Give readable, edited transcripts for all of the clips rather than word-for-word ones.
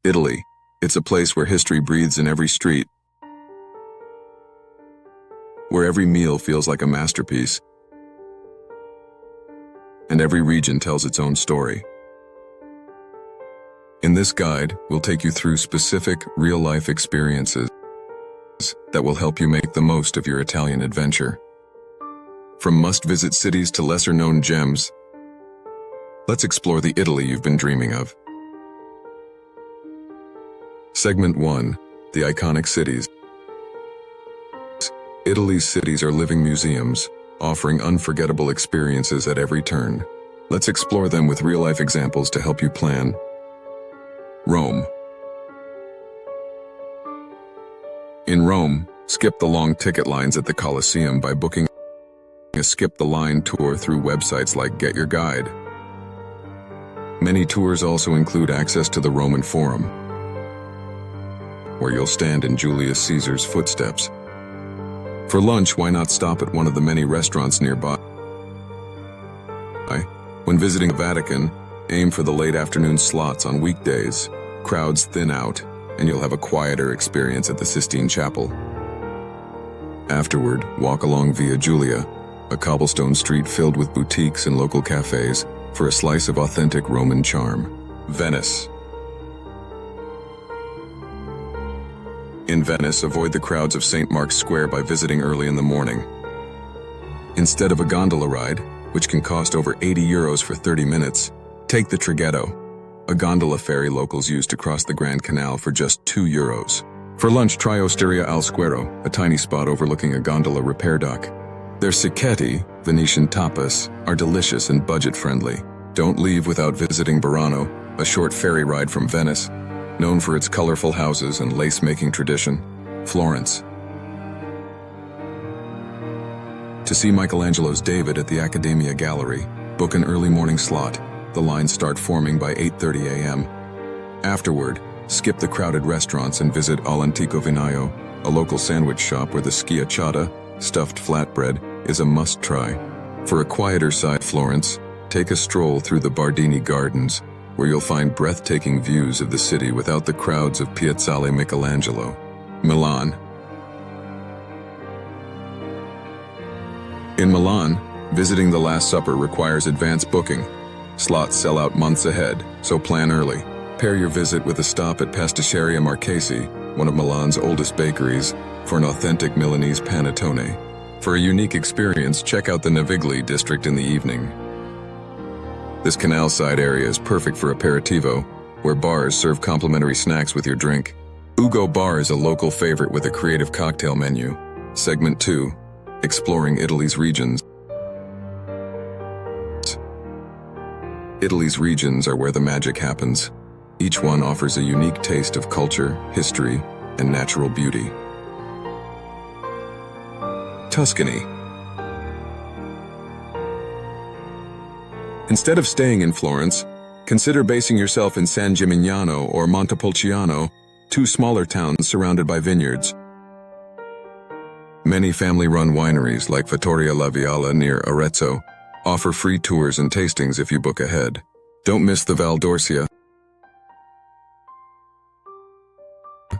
Italy. It's a place where history breathes in every street, where every meal feels like a masterpiece, and every region tells its own story. In this guide, we'll take you through specific, real-life experiences that will help you make the most of your Italian adventure. From must-visit cities to lesser-known gems, let's explore the Italy you've been dreaming of. Segment 1. The iconic cities. Italy's cities are living museums, offering unforgettable experiences at every turn. Let's explore them with real-life examples to help you plan. Rome. In Rome, skip the long ticket lines at the Colosseum by booking a skip-the-line tour through websites like Get Your Guide. Many tours also include access to the Roman Forum, where you'll stand in Julius Caesar's footsteps. For lunch, why not stop at one of the many restaurants nearby? When visiting the Vatican, aim for the late afternoon slots on weekdays. Crowds thin out, and you'll have a quieter experience at the Sistine Chapel. Afterward, walk along Via Giulia, a cobblestone street filled with boutiques and local cafes, for a slice of authentic Roman charm. Venice. In Venice, avoid the crowds of St. Mark's Square by visiting early in the morning. Instead of a gondola ride, which can cost over €80 for 30 minutes, take the traghetto, a gondola ferry locals use to cross the Grand Canal for just €2. For lunch, try Osteria al Squero, a tiny spot overlooking a gondola repair dock. Their cicchetti, Venetian tapas, are delicious and budget-friendly. Don't leave without visiting Burano, a short ferry ride from Venice, known for its colorful houses and lace-making tradition. Florence. To see Michelangelo's David at the Accademia Gallery, book an early morning slot. The lines start forming by 8:30 a.m. Afterward, skip the crowded restaurants and visit All'Antico Vinaio, a local sandwich shop where the schiacciata, stuffed flatbread, is a must-try. For a quieter side Florence, take a stroll through the Bardini Gardens, where you'll find breathtaking views of the city without the crowds of Piazzale Michelangelo. Milan. In Milan, visiting the Last Supper requires advance booking. Slots sell out months ahead, so plan early. Pair your visit with a stop at Pasticceria Marchesi, one of Milan's oldest bakeries, for an authentic Milanese panettone. For a unique experience, check out the Navigli district in the evening. This canal-side area is perfect for aperitivo, where bars serve complimentary snacks with your drink. Ugo Bar is a local favorite with a creative cocktail menu. Segment 2. Exploring Italy's regions. Italy's regions are where the magic happens. Each one offers a unique taste of culture, history, and natural beauty. Tuscany. Instead of staying in Florence, consider basing yourself in San Gimignano or Montepulciano, two smaller towns surrounded by vineyards. Many family-run wineries like Fattoria La Viala near Arezzo offer free tours and tastings if you book ahead. Don't miss the Val d'Orcia,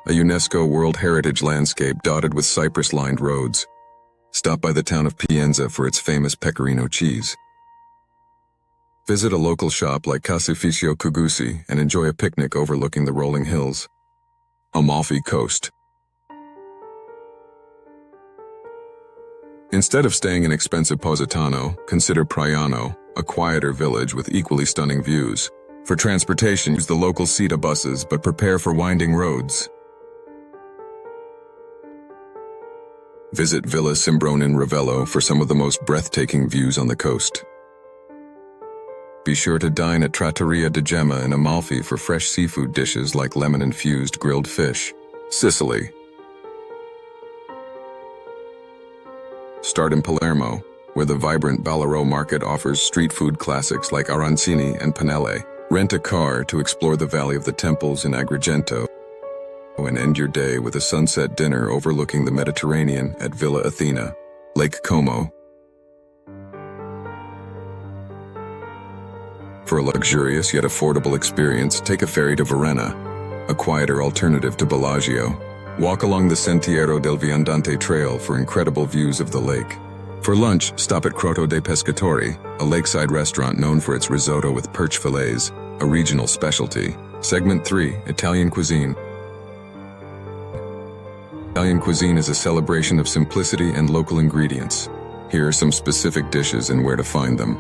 a UNESCO World Heritage landscape dotted with cypress-lined roads. Stop by the town of Pienza for its famous pecorino cheese. Visit a local shop like Caseificio Cugusi and enjoy a picnic overlooking the rolling hills. Amalfi Coast. Instead of staying in expensive Positano, consider Praiano, a quieter village with equally stunning views. For transportation, use the local Sita buses, but prepare for winding roads. Visit Villa Simbrone in Ravello for some of the most breathtaking views on the coast. Be sure to dine at Trattoria di Gemma in Amalfi for fresh seafood dishes like lemon-infused grilled fish. Sicily. Start in Palermo, where the vibrant Ballarò market offers street food classics like arancini and panelle. Rent a car to explore the Valley of the Temples in Agrigento, and end your day with a sunset dinner overlooking the Mediterranean at Villa Athena, Lake Como. For a luxurious yet affordable experience, take a ferry to Varenna, a quieter alternative to Bellagio. Walk along the Sentiero del Viandante trail for incredible views of the lake. For lunch, stop at Croto dei Pescatori, a lakeside restaurant known for its risotto with perch fillets, a regional specialty. Segment 3, Italian cuisine. Italian cuisine is a celebration of simplicity and local ingredients. Here are some specific dishes and where to find them.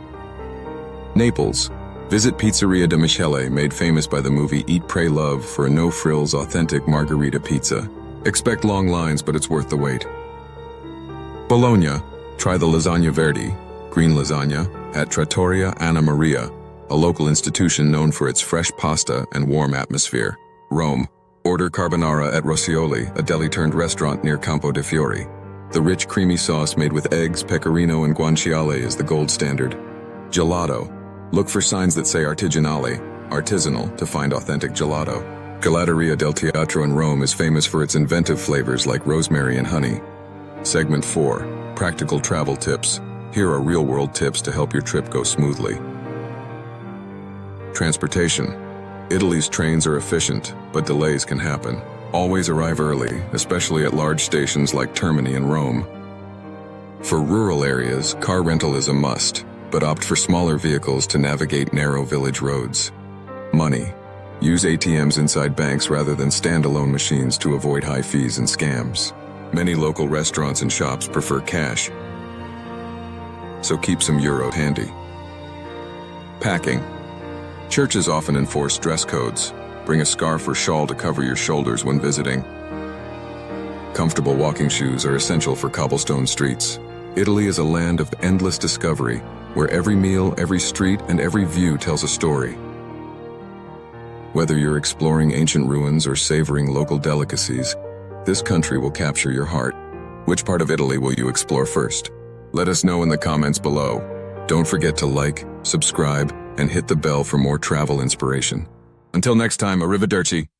Naples. Visit Pizzeria de Michele, made famous by the movie Eat, Pray, Love, for a no-frills authentic margherita pizza. Expect long lines, but it's worth the wait. Bologna. Try the lasagna verdi, green lasagna, at Trattoria Anna Maria, a local institution known for its fresh pasta and warm atmosphere. Rome. Order carbonara at Rossioli, a deli-turned-restaurant near Campo de Fiori. The rich, creamy sauce made with eggs, pecorino, and guanciale is the gold standard. Gelato. Look for signs that say artigianale, artisanal, to find authentic gelato. Gelateria del Teatro in Rome is famous for its inventive flavors like rosemary and honey. Segment 4. Practical travel tips. Here are real-world tips to help your trip go smoothly. Transportation. Italy's trains are efficient, but delays can happen. Always arrive early, especially at large stations like Termini in Rome. For rural areas, car rental is a must, but opt for smaller vehicles to navigate narrow village roads. Money. Use ATMs inside banks rather than standalone machines to avoid high fees and scams. Many local restaurants and shops prefer cash, so keep some euros handy. Packing. Churches often enforce dress codes. Bring a scarf or shawl to cover your shoulders when visiting. Comfortable walking shoes are essential for cobblestone streets. Italy is a land of endless discovery, where every meal, every street, and every view tells a story. Whether you're exploring ancient ruins or savoring local delicacies, this country will capture your heart. Which part of Italy will you explore first? Let us know in the comments below. Don't forget to like, subscribe, and hit the bell for more travel inspiration. Until next time, arrivederci.